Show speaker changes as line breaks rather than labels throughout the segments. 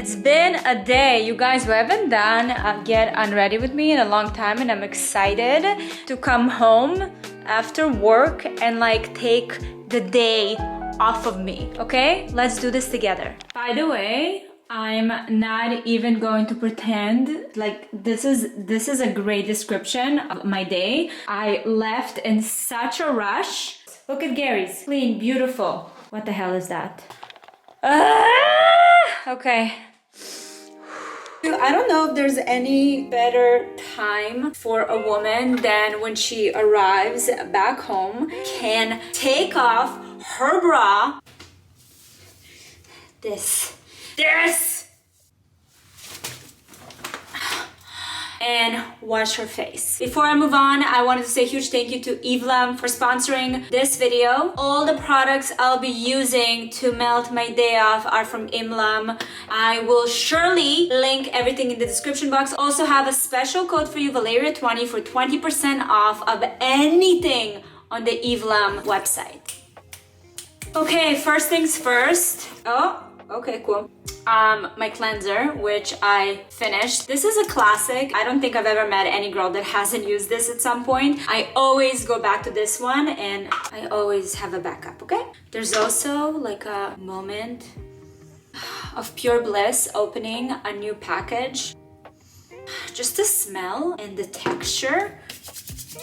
It's been a day, you guys. We haven't done Get Unready with me in a long time, and I'm excited to come home after work and like take the day off of me, okay? Let's do this together. By the way, I'm not even going to pretend like this is a great description of my day. I left in such a rush. Look at Gary's, clean, beautiful. What the hell is that? Okay. I don't know if there's any better time for a woman than when she arrives back home, can take off her bra, this, and wash her face. Before I move on, I wanted to say a huge thank you to Evlam for sponsoring this video. All the products I'll be using to melt my day off are from Evlam. I will surely link everything in the description box. Also have a special code for you, Valeria20, for 20% off of anything on the Evlam website. Okay, first things first. Oh, okay, cool. My cleanser, which I finished. This is a classic. I don't think I've ever met any girl that hasn't used this at some point. I always go back to this one and I always have a backup, okay? There's also like a moment of pure bliss opening a new package. Just the smell and the texture,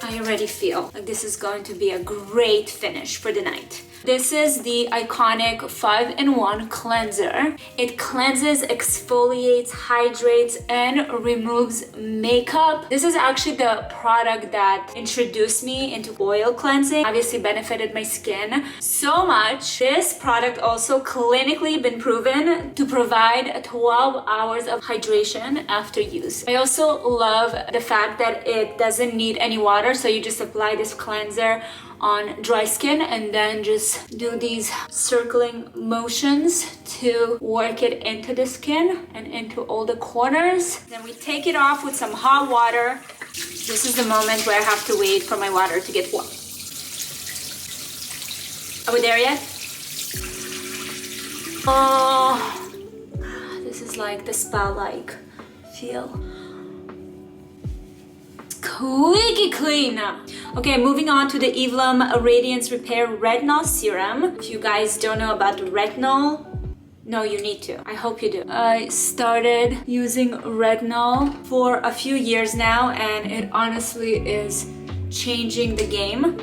I already feel like this is going to be a great finish for the night. This is the iconic 5-in-1 cleanser. It cleanses, exfoliates, hydrates, and removes makeup. This is actually the product that introduced me into oil cleansing. Obviously benefited my skin so much. This product also clinically been proven to provide 12 hours of hydration after use. I also love the fact that it doesn't need any water, so you just apply this cleanser on dry skin and then just do these circling motions to work it into the skin and into all the corners. Then we take it off with some hot water. This is the moment where I have to wait for my water to get warm. Are we there yet? Oh, this is like the spa-like feel. Squeaky clean. Okay, moving on to the Evlam Radiance Repair Retinol Serum. If you guys don't know about retinol, no, you need to. I hope you do. I started using retinol for a few years now, and it honestly is changing the game.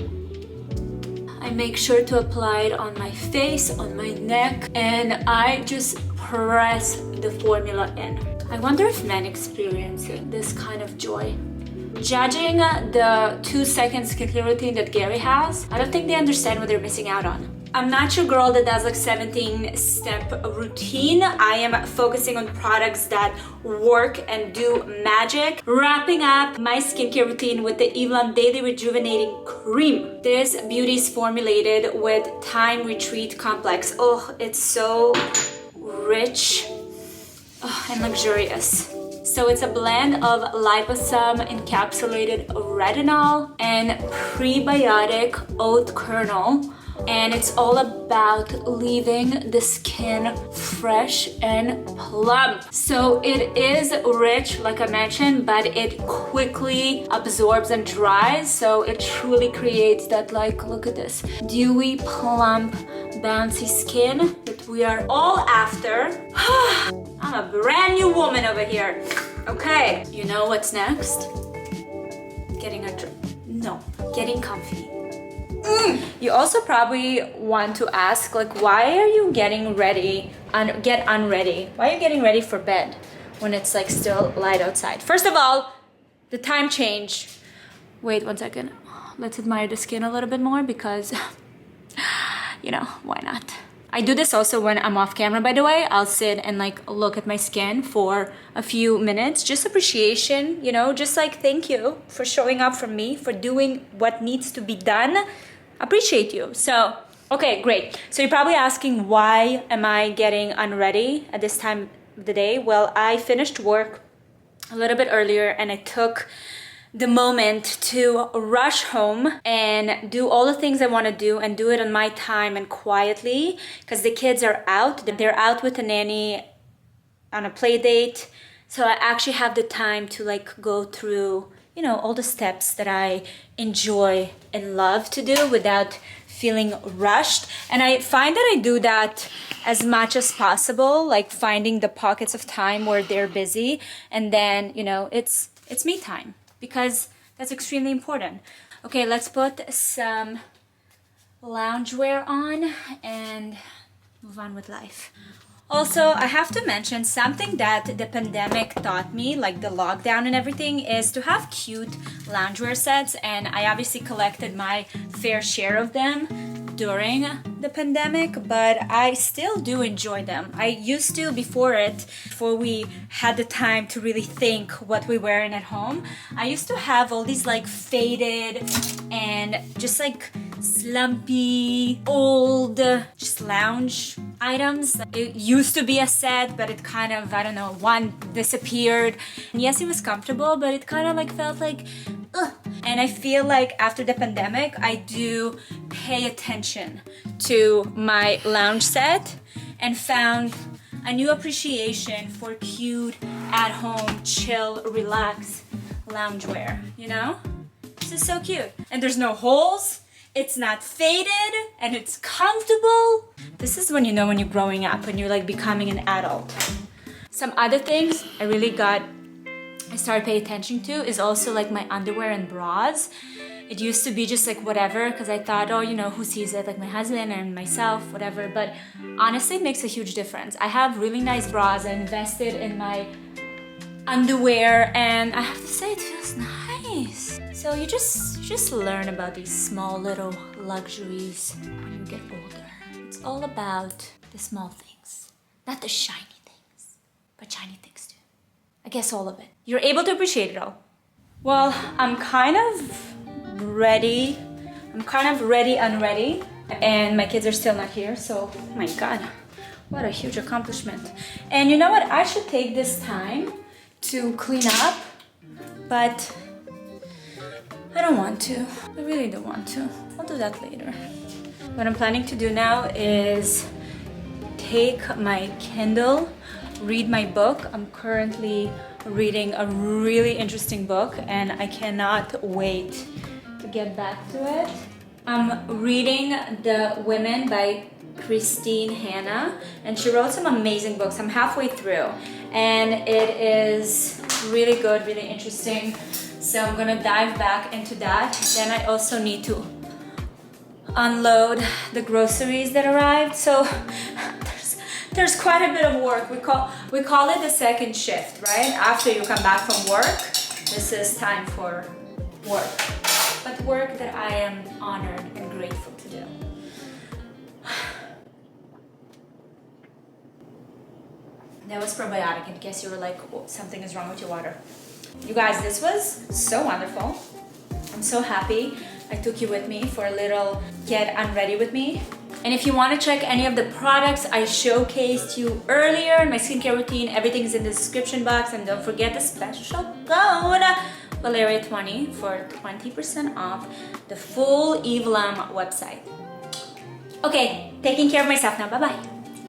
I make sure to apply it on my face, on my neck, and I just press the formula in. I wonder if men experience this kind of joy. Judging the 2-second skincare routine that Gary has, I don't think they understand what they're missing out on. I'm not your girl that does like 17-step routine. I am focusing on products that work and do magic. Wrapping up my skincare routine with the Evlam Daily Rejuvenating Cream. This beauty is formulated with Time Retreat Complex. Oh, it's so rich and luxurious. So it's a blend of liposome encapsulated retinol and prebiotic oat kernel, and it's all about leaving the skin fresh and plump. So it is rich, like I mentioned, but it quickly absorbs and dries, so it truly creates that, like, look at this, dewy, plump, bouncy skin that we are all after. I'm a brand new woman over here. Okay, you know what's next? Getting comfy. You also probably want to ask, like, why are you getting ready and get unready? Why are you getting ready for bed when it's like still light outside? First of all, the time change. Wait 1 second. Let's admire the skin a little bit more because, you know, why not? I do this also when I'm off camera, by the way. I'll sit and like look at my skin for a few minutes. Just appreciation, you know, just like thank you for showing up for me, for doing what needs to be done. Appreciate you. So, okay, great. So you're probably asking, why am I getting unready at this time of the day? Well, I finished work a little bit earlier and I took the moment to rush home and do all the things I want to do and do it on my time and quietly, because the kids are out. They're out with a nanny on a play date. So I actually have the time to like go through, you know, all the steps that I enjoy and love to do without feeling rushed. And I find that I do that as much as possible, like finding the pockets of time where they're busy, and then, you know, it's me time, because that's extremely important. Okay, let's put some loungewear on and move on with life. Also, I have to mention something that the pandemic taught me, like the lockdown and everything, is to have cute loungewear sets, and I obviously collected my fair share of them during the pandemic, but I still do enjoy them. I used to, before we had the time to really think what we were wearing at home, I used to have all these like faded and just like slumpy, old, just lounge items. It used to be a set, but it kind of, I don't know, one disappeared. And yes, it was comfortable, but it kind of like felt like, ugh. And I feel like after the pandemic, I do pay attention to my lounge set and found a new appreciation for cute, at-home, chill, relax loungewear, you know? This is so cute. And there's no holes, it's not faded, and it's comfortable. This is when you know when you're growing up and you're like becoming an adult. Some other things I started paying attention to is also like my underwear and bras. It used to be just like whatever, because I thought, oh, you know, who sees it? Like my husband and myself, whatever. But honestly, it makes a huge difference. I have really nice bras. I invested in my underwear, and I have to say it feels nice. So you just learn about these small little luxuries when you get older. It's all about the small things, not the shiny things, but shiny things too. I guess all of it. You're able to appreciate it all. Well, I'm kind of ready. Unready. And my kids are still not here, so oh my God, what a huge accomplishment. And you know what? I should take this time to clean up, but I don't want to. I really don't want to. I'll do that later. What I'm planning to do now is take my Kindle, read my book. I'm currently reading a really interesting book, and I cannot wait to get back to it. I'm reading The Women by Christine Hanna, and she wrote some amazing books. I'm halfway through, and it is really good, really interesting. So I'm gonna dive back into that. Then I also need to unload the groceries that arrived. So there's quite a bit of work. We call it the second shift, right? After you come back from work, this is time for work. But work that I am honored and grateful to do. That was probiotic, in case you were like, oh, something is wrong with your water. You guys, this was so wonderful. I'm so happy I took you with me for a little get unready with me. And if you want to check any of the products I showcased you earlier in my skincare routine, everything's in the description box. And don't forget the special code Valeria20 for 20% off the full Eve Lam website. Okay, taking care of myself now. Bye-bye.